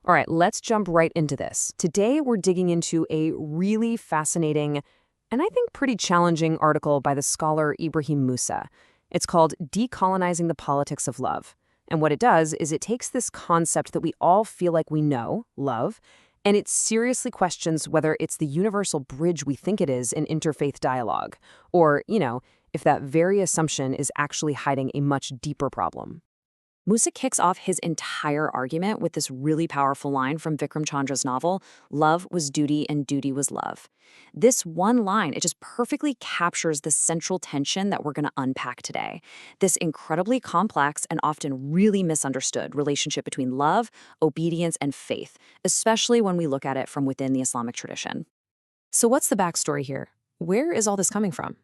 All right, let's jump right into this. Today, we're digging into a really fascinating and I think pretty challenging article by the scholar Ibrahim Musa. It's called Decolonizing the Politics of Love. And what it does is it takes this concept that we all feel like we know, love, and it seriously questions whether it's the universal bridge we think it is in interfaith dialogue, or, if that very assumption is actually hiding a much deeper problem. Musa kicks off his entire argument with this really powerful line from Vikram Chandra's novel, Love was Duty and Duty was Love. This one line, it just perfectly captures the central tension that we're going to unpack today. This incredibly complex and often really misunderstood relationship between love, obedience, and faith, especially when we look at it from within the Islamic tradition. So what's the backstory here? Where is all this coming from?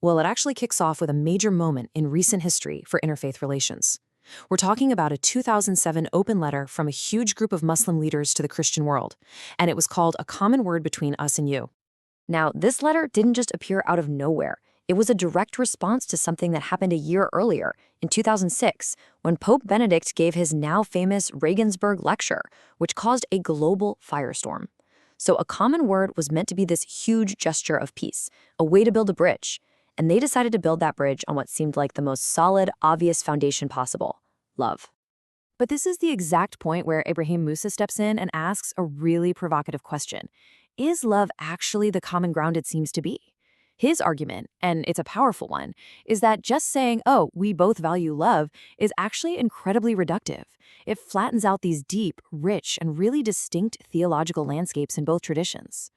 Well, it actually kicks off with a major moment in recent history for interfaith relations. We're talking about a 2007 open letter from a huge group of Muslim leaders to the Christian world, and it was called A Common Word Between Us and You. Now, this letter didn't just appear out of nowhere. It was a direct response to something that happened a year earlier, in 2006, when Pope Benedict gave his now famous Regensburg lecture, which caused a global firestorm. So A Common Word was meant to be this huge gesture of peace, a way to build a bridge. And they decided to build that bridge on what seemed like the most solid, obvious foundation possible: love. But this is the exact point where Ibrahim Musa steps in and asks a really provocative question. Is love actually the common ground it seems to be? His argument, and it's a powerful one, is that just saying, oh, we both value love, is actually incredibly reductive. It flattens out these deep, rich, and really distinct theological landscapes in both traditions.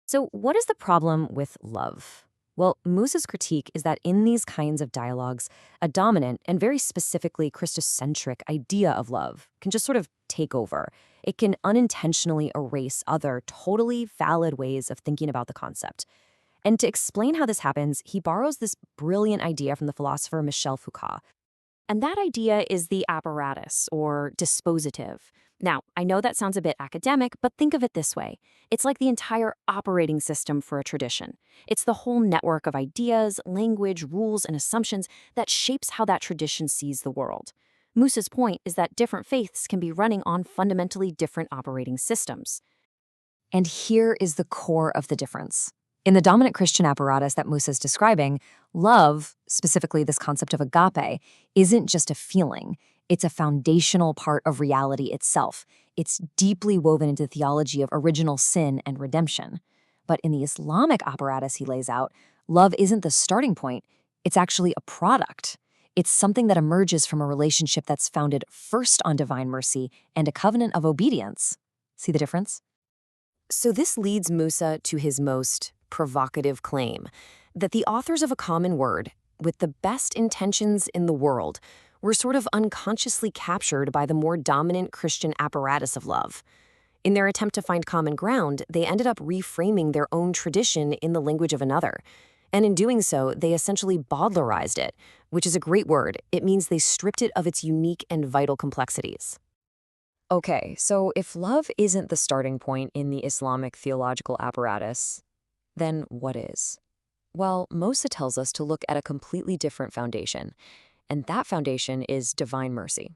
So what is the problem with love? Well, Musa's critique is that in these kinds of dialogues, a dominant and very specifically Christocentric idea of love can just sort of take over. It can unintentionally erase other, totally valid ways of thinking about the concept. And to explain how this happens, he borrows this brilliant idea from the philosopher Michel Foucault. And that idea is the apparatus, or dispositive. Now, I know that sounds a bit academic, but think of it this way. It's like the entire operating system for a tradition. It's the whole network of ideas, language, rules, and assumptions that shapes how that tradition sees the world. Musa's point is that different faiths can be running on fundamentally different operating systems. And here is the core of the difference. In the dominant Christian apparatus that Musa's describing, love, specifically this concept of agape, isn't just a feeling. It's a foundational part of reality itself. It's deeply woven into the theology of original sin and redemption. But in the Islamic apparatus he lays out, love isn't the starting point. It's actually a product. It's something that emerges from a relationship that's founded first on divine mercy and a covenant of obedience. See the difference? So this leads Musa to his most provocative claim, that the authors of A Common Word, with the best intentions in the world, were sort of unconsciously captured by the more dominant Christian apparatus of love. In their attempt to find common ground, they ended up reframing their own tradition in the language of another. And in doing so, they essentially bowdlerized it, which is a great word. It means they stripped it of its unique and vital complexities. Okay, so if love isn't the starting point in the Islamic theological apparatus, then what is? Well, Musa tells us to look at a completely different foundation, and that foundation is divine mercy.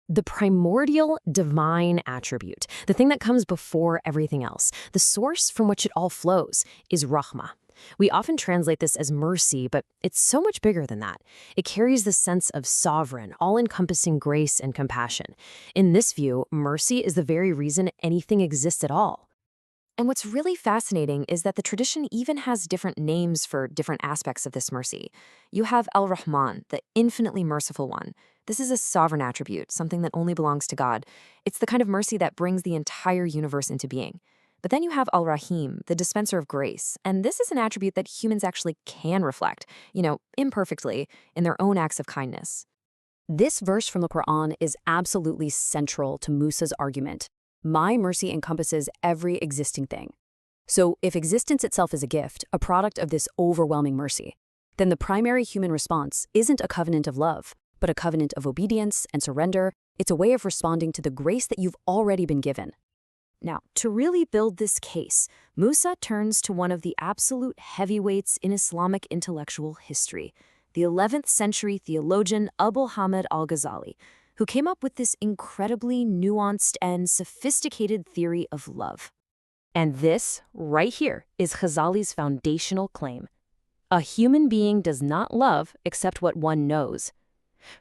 The primordial divine attribute, the thing that comes before everything else, the source from which it all flows, is rahmah. We often translate this as mercy, but it's so much bigger than that. It carries the sense of sovereign, all-encompassing grace and compassion. In this view, mercy is the very reason anything exists at all. And what's really fascinating is that the tradition even has different names for different aspects of this mercy. You have Al-Rahman, the infinitely merciful one. This is a sovereign attribute, something that only belongs to God. It's the kind of mercy that brings the entire universe into being. But then you have Al-Rahim, the dispenser of grace, and this is an attribute that humans actually can reflect, imperfectly, in their own acts of kindness. This verse from the Quran is absolutely central to Musa's argument. My mercy encompasses every existing thing. So if existence itself is a gift, a product of this overwhelming mercy, then the primary human response isn't a covenant of love, but a covenant of obedience and surrender. It's a way of responding to the grace that you've already been given. Now, to really build this case, Musa turns to one of the absolute heavyweights in Islamic intellectual history, the 11th century theologian Abu Hamid al-Ghazali. who came up with this incredibly nuanced and sophisticated theory of love. And this, right here, is Ghazali's foundational claim. A human being does not love except what one knows.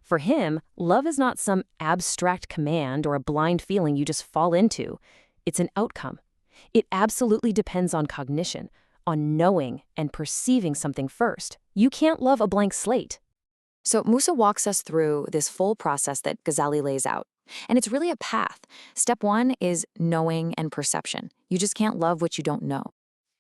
For him, love is not some abstract command or a blind feeling you just fall into. It's an outcome. It absolutely depends on cognition, on knowing and perceiving something first. You can't love a blank slate. So Musa walks us through this full process that Ghazali lays out. And it's really a path. Step 1 is knowing and perception. You just can't love what you don't know.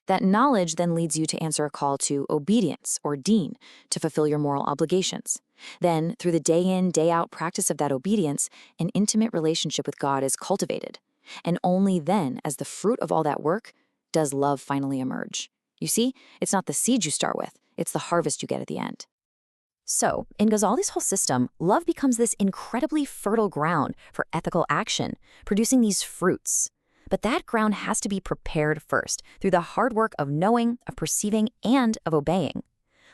That knowledge then leads you to answer a call to obedience, or deen, to fulfill your moral obligations. Then, through the day-in, day-out practice of that obedience, an intimate relationship with God is cultivated. And only then, as the fruit of all that work, does love finally emerge. You see, it's not the seed you start with, it's the harvest you get at the end. So, in Ghazali's whole system, love becomes this incredibly fertile ground for ethical action, producing these fruits. But that ground has to be prepared first through the hard work of knowing, of perceiving, and of obeying.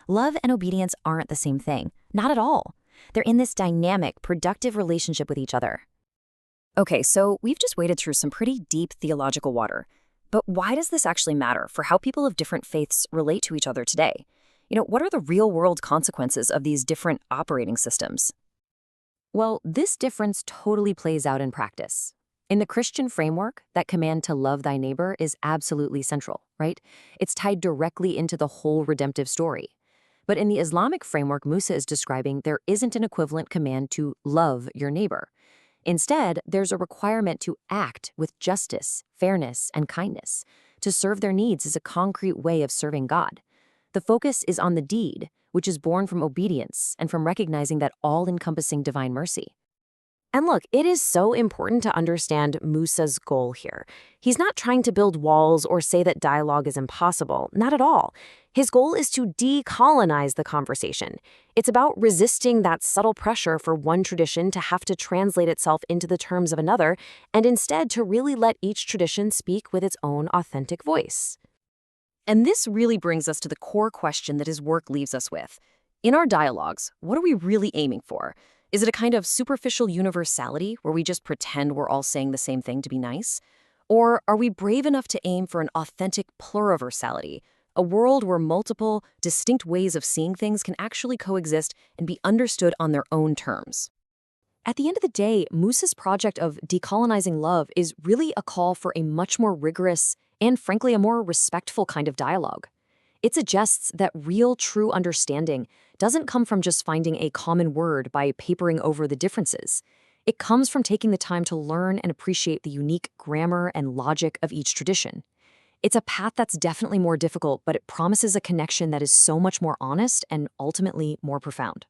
Love and obedience aren't the same thing. Not at all. They're in this dynamic, productive relationship with each other. Okay, so we've just waded through some pretty deep theological water. But why does this actually matter for how people of different faiths relate to each other today? What are the real-world consequences of these different operating systems? Well, this difference totally plays out in practice. In the Christian framework, that command to love thy neighbor is absolutely central, right? It's tied directly into the whole redemptive story. But in the Islamic framework Musa is describing, there isn't an equivalent command to love your neighbor. Instead, there's a requirement to act with justice, fairness, and kindness. To serve their needs is a concrete way of serving God. The focus is on the deed, which is born from obedience and from recognizing that all-encompassing divine mercy. And look, it is so important to understand Musa's goal here. He's not trying to build walls or say that dialogue is impossible. Not at all. His goal is to decolonize the conversation. It's about resisting that subtle pressure for one tradition to have to translate itself into the terms of another, and instead to really let each tradition speak with its own authentic voice. And this really brings us to the core question that his work leaves us with. In our dialogues, what are we really aiming for? Is it a kind of superficial universality where we just pretend we're all saying the same thing to be nice? Or are we brave enough to aim for an authentic pluriversality, a world where multiple, distinct ways of seeing things can actually coexist and be understood on their own terms? At the end of the day, Musa's project of decolonizing love is really a call for a much more rigorous and, frankly, a more respectful kind of dialogue. It suggests that real, true understanding doesn't come from just finding a common word by papering over the differences. It comes from taking the time to learn and appreciate the unique grammar and logic of each tradition. It's a path that's definitely more difficult, but it promises a connection that is so much more honest and ultimately more profound.